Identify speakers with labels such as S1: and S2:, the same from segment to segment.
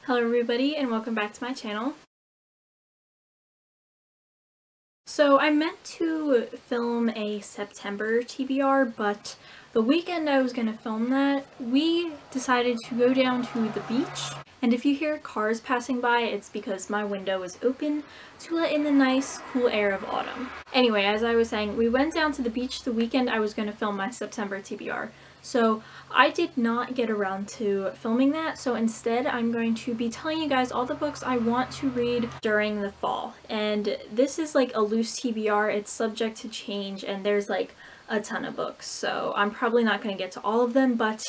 S1: Hello everybody and welcome back to my channel. So I meant to film a September TBR, but the weekend I was going to film that, we decided to go down to the beach. And if you hear cars passing by, it's because my window is open to let in the nice, cool air of autumn. Anyway, as I was saying, we went down to the beach the weekend I was going to film my September TBR. So I did not get around to filming that, so instead I'm going to be telling you guys all the books I want to read during the fall. And this is like a loose TBR, it's subject to change, and there's like a ton of books, so I'm probably not going to get to all of them, but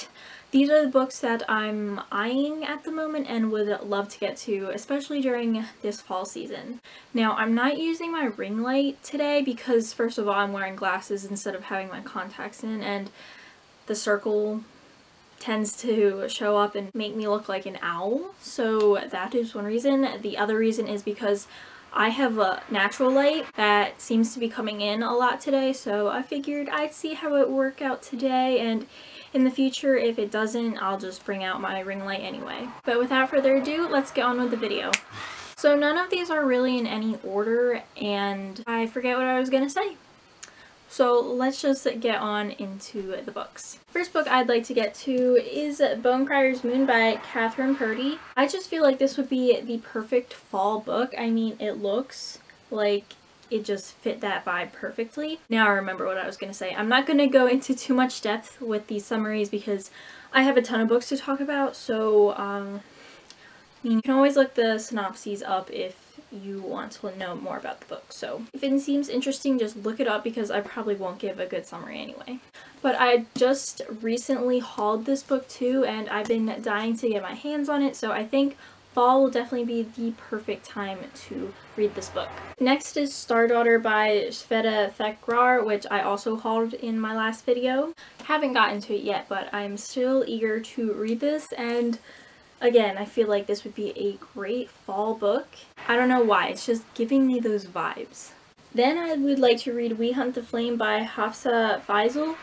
S1: these are the books that I'm eyeing at the moment and would love to get to, especially during this fall season. Now, I'm not using my ring light today because, first of all, I'm wearing glasses instead of having my contacts in, and the circle tends to show up and make me look like an owl, so that is one reason. The other reason is because I have a natural light that seems to be coming in a lot today, so I figured I'd see how it work out today, and in the future, if it doesn't, I'll just bring out my ring light anyway. But without further ado, let's get on with the video. So none of these are really in any order, and I forget what I was gonna say. So let's just get on into the books. First book I'd like to get to is Bonecryer's Moon by Katherine Purdy. I just feel like this would be the perfect fall book. I mean, it looks like it just fit that vibe perfectly. Now I remember what I was going to say. I'm not going to go into too much depth with these summaries because I have a ton of books to talk about, so you can always look the synopses up if you want to know more about the book. So if it seems interesting, just look it up because I probably won't give a good summary anyway. But I just recently hauled this book too, and I've been dying to get my hands on it, so I think fall will definitely be the perfect time to read this book. Next is Stardaughter by Sveta Thakrar, which I also hauled in my last video. Haven't gotten to it yet, but I'm still eager to read this, and again, I feel like this would be a great fall book. I don't know why, it's just giving me those vibes. Then I would like to read We Hunt the Flame by Hafsa Faizal.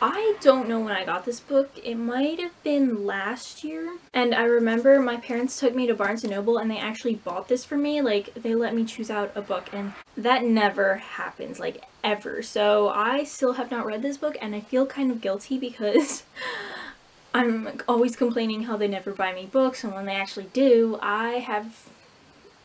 S1: I don't know when I got this book. It might have been last year. And I remember my parents took me to Barnes & Noble and they actually bought this for me. Like, they let me choose out a book, and that never happens, like, ever. So I still have not read this book, and I feel kind of guilty because I'm always complaining how they never buy me books, and when they actually do, I have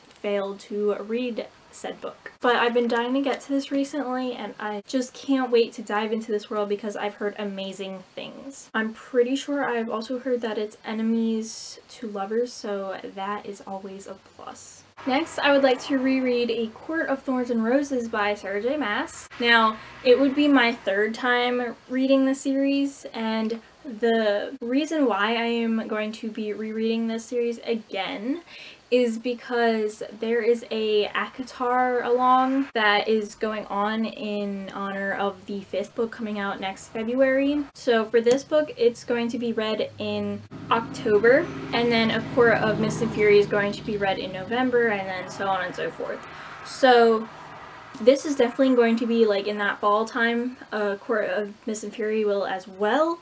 S1: failed to read said book. But I've been dying to get to this recently, and I just can't wait to dive into this world because I've heard amazing things. I'm pretty sure I've also heard that it's enemies to lovers, so that is always a plus. Next, I would like to reread A Court of Thorns and Roses by Sarah J. Maas. Now, it would be my third time reading the series, and the reason why I am going to be rereading this series again is because there is a ACOTAR along that is going on in honor of the 5th book coming out next February. So for this book, it's going to be read in October, and then A Court of Mist and Fury is going to be read in November, and then so on and so forth. So this is definitely going to be like in that fall time. A Court of Mist and Fury will as well.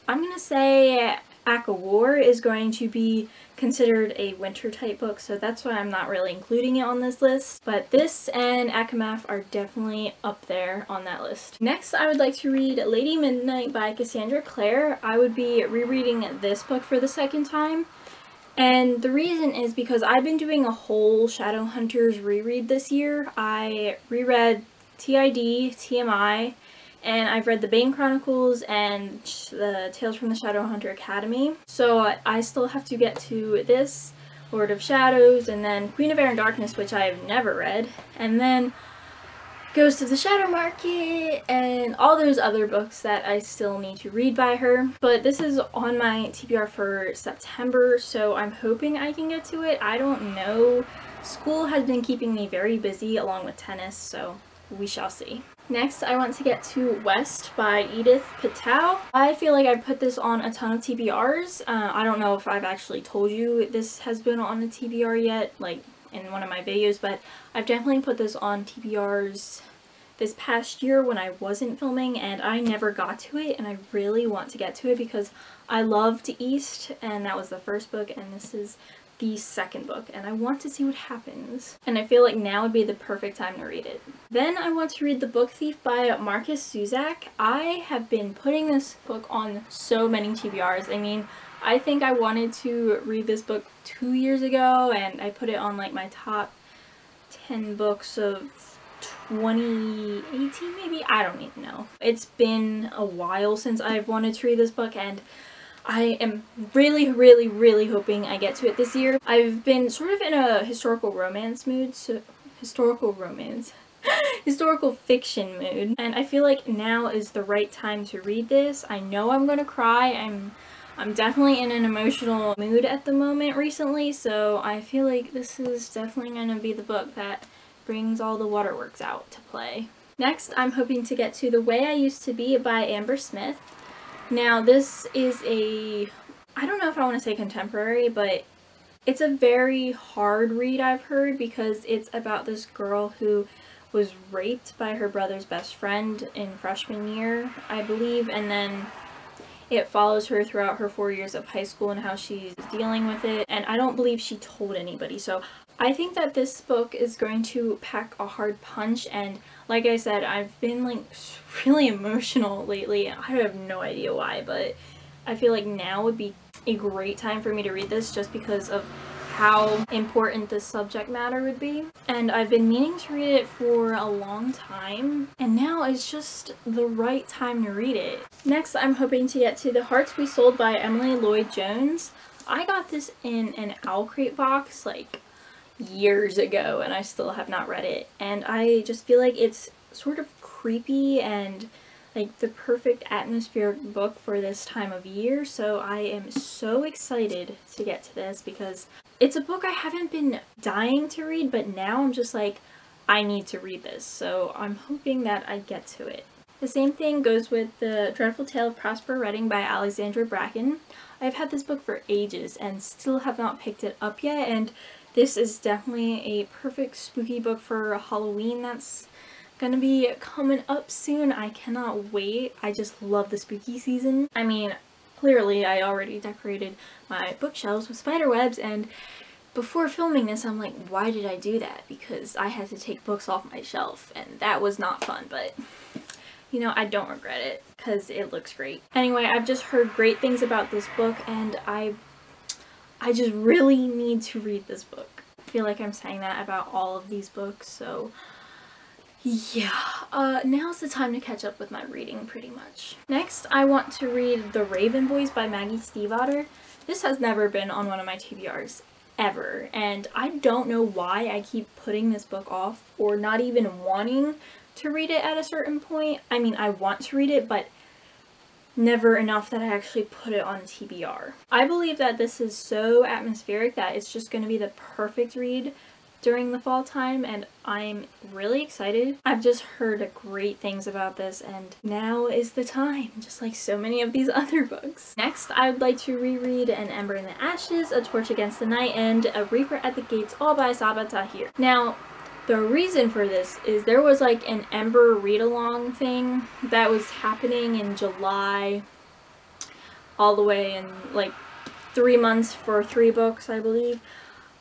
S1: I'm gonna say ACOWAR is going to be considered a winter type book, so that's why I'm not really including it on this list. But this and ACOMAF are definitely up there on that list. Next, I would like to read Lady Midnight by Cassandra Clare. I would be rereading this book for the second time. And the reason is because I've been doing a whole Shadowhunters reread this year. I reread TID, TMI, and I've read the Bane Chronicles and the Tales from the Shadowhunter Academy. So I still have to get to this, Lord of Shadows, and then Queen of Air and Darkness, which I have never read, and then Ghost of the Shadow Market, and all those other books that I still need to read by her. But this is on my TBR for September, so I'm hoping I can get to it. I don't know. School has been keeping me very busy along with tennis, so we shall see. Next, I want to get to West by Edith Pittau. I feel like I put this on a ton of TBRs. I don't know if I've actually told you this has been on a TBR yet, like in one of my videos, but I've definitely put this on TBRs this past year when I wasn't filming, and I never got to it, and I really want to get to it because I loved East, and that was the first book, and this is the second book, and I want to see what happens. And I feel like now would be the perfect time to read it. Then I want to read The Book Thief by Marcus Zusak. I have been putting this book on so many TBRs. I mean, I think I wanted to read this book 2 years ago, and I put it on like my top 10 books of 2018 maybe? I don't even know. It's been a while since I've wanted to read this book, and I am really hoping I get to it this year. I've been sort of in a historical romance mood, historical fiction mood, and I feel like now is the right time to read this. I know I'm gonna cry. I'm definitely in an emotional mood at the moment recently, so I feel like this is definitely gonna be the book that brings all the waterworks out to play. Next, I'm hoping to get to The Way I Used to Be by Amber Smith. Now, this is I don't know if I want to say contemporary, but it's a very hard read, I've heard, because it's about this girl who was raped by her brother's best friend in freshman year, I believe, and then it follows her throughout her 4 years of high school and how she's dealing with it, and I don't believe she told anybody, so I think that this book is going to pack a hard punch, and like I said, I've been like really emotional lately. I have no idea why, but I feel like now would be a great time for me to read this just because of how important this subject matter would be. And I've been meaning to read it for a long time, and now is just the right time to read it. Next, I'm hoping to get to The Hearts We Sold by Emily Lloyd Jones. I got this in an Owlcrate box like years ago, and I still have not read it, and I just feel like it's sort of creepy and like the perfect atmospheric book for this time of year, so I am so excited to get to this because it's a book I haven't been dying to read, but now I'm just like, I need to read this, so I'm hoping that I get to it. The same thing goes with The Dreadful Tale of Prosper Redding by Alexandra Bracken. I've had this book for ages and still have not picked it up yet, and this is definitely a perfect spooky book for Halloween that's gonna be coming up soon. I cannot wait. I just love the spooky season. I mean, clearly I already decorated my bookshelves with spider webs, and before filming this I'm like, why did I do that? Because I had to take books off my shelf, and that was not fun, but you know, I don't regret it because it looks great. Anyway, I've just heard great things about this book, and I just really need to read this book. I feel like I'm saying that about all of these books, so yeah. Now's the time to catch up with my reading, pretty much. Next, I want to read The Raven Boys by Maggie Stiefvater. This has never been on one of my TBRs, ever, and I don't know why I keep putting this book off or not even wanting to read it at a certain point. I mean, I want to read it, but never enough that I actually put it on TBR. I believe that this is so atmospheric that it's just going to be the perfect read during the fall time, and I'm really excited. I've just heard great things about this, and now is the time, just like so many of these other books. Next, I would like to reread An Ember in the Ashes, A Torch Against the Night, and A Reaper at the Gates, all by Sabaa Tahir. Now, the reason for this is there was like an Ember read-along thing that was happening in July, all the way in like 3 months for 3 books, I believe.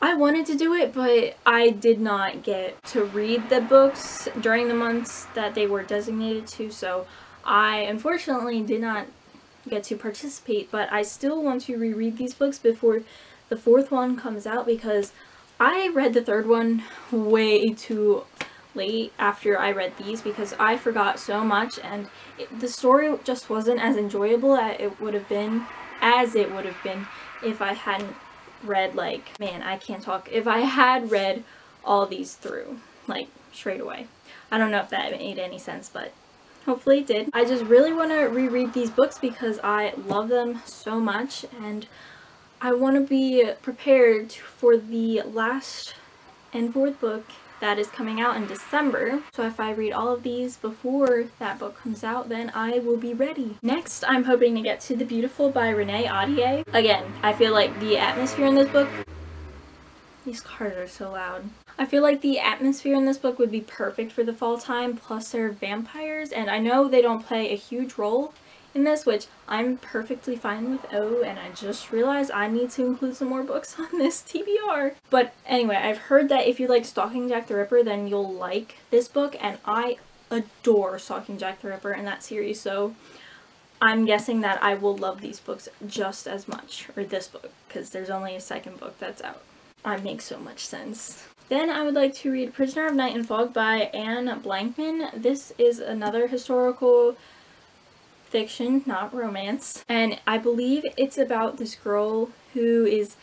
S1: I wanted to do it, but I did not get to read the books during the months that they were designated to, so I unfortunately did not get to participate, but I still want to reread these books before the 4th one comes out because I read the 3rd one way too late after I read these because I forgot so much, and the story just wasn't as enjoyable as it would have been if I hadn't read, like, man, I can't talk, if I had read all these through, like, straight away. I don't know if that made any sense, but hopefully it did. I just really want to reread these books because I love them so much, and I want to be prepared for the last and 4th book that is coming out in December. So if I read all of these before that book comes out, then I will be ready. Next, I'm hoping to get to The Beautiful by Renee Ahdieh. Again, I feel like the atmosphere in this book... These cars are so loud. I feel like the atmosphere in this book would be perfect for the fall time, plus they're vampires, and I know they don't play a huge role in this, which I'm perfectly fine with O, and I just realized I need to include some more books on this TBR. But anyway, I've heard that if you like Stalking Jack the Ripper, then you'll like this book, and I adore Stalking Jack the Ripper in that series, so I'm guessing that I will love these books just as much, or this book, because there's only a second book that's out. It makes so much sense. Then I would like to read Prisoner of Night and Fog by Anne Blankman. This is another historical fiction, not romance, and I believe it's about this girl who is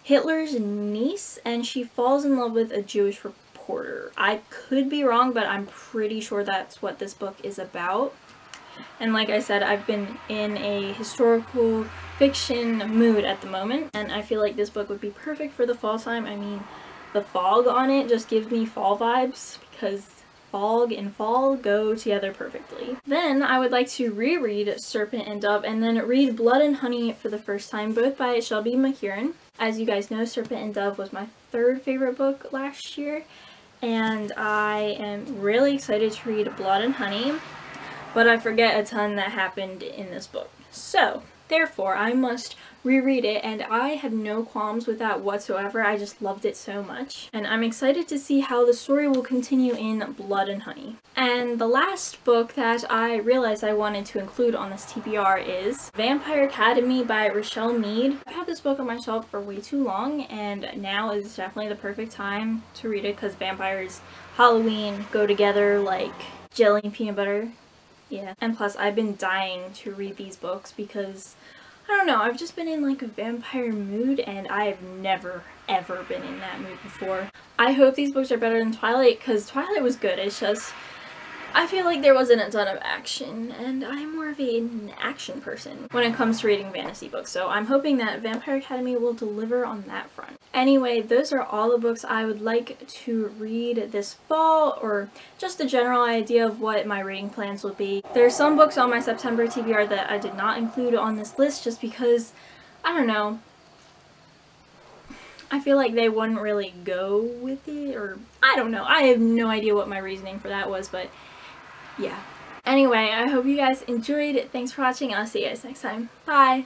S1: Hitler's niece, and she falls in love with a Jewish reporter. I could be wrong, but I'm pretty sure that's what this book is about. And like I said, I've been in a historical fiction mood at the moment, and I feel like this book would be perfect for the fall time. I mean, the fog on it just gives me fall vibes, because fog and fall go together perfectly. Then I would like to reread Serpent and Dove, and then read Blood and Honey for the first time, both by Shelby McKeown. As you guys know, Serpent and Dove was my third favorite book last year, and I am really excited to read Blood and Honey. But I forget a ton that happened in this book. So, therefore, I must reread it, and I had no qualms with that whatsoever. I just loved it so much. And I'm excited to see how the story will continue in Blood and Honey. And the last book that I realized I wanted to include on this TBR is Vampire Academy by Richelle Mead. I've had this book on my shelf for way too long, and now is definitely the perfect time to read it, because vampires, Halloween go together like jelly and peanut butter. Yeah, and plus I've been dying to read these books because, I don't know, I've just been in like a vampire mood, and I have never ever been in that mood before. I hope these books are better than Twilight, because Twilight was good. It's just, I feel like there wasn't a ton of action, and I'm more of an action person when it comes to reading fantasy books, so I'm hoping that Vampire Academy will deliver on that front. Anyway, those are all the books I would like to read this fall, or just a general idea of what my reading plans will be. There are some books on my September TBR that I did not include on this list just because, I don't know, I feel like they wouldn't really go with it, or I don't know. I have no idea what my reasoning for that was, but yeah. Anyway, I hope you guys enjoyed. Thanks for watching, and I'll see you guys next time. Bye!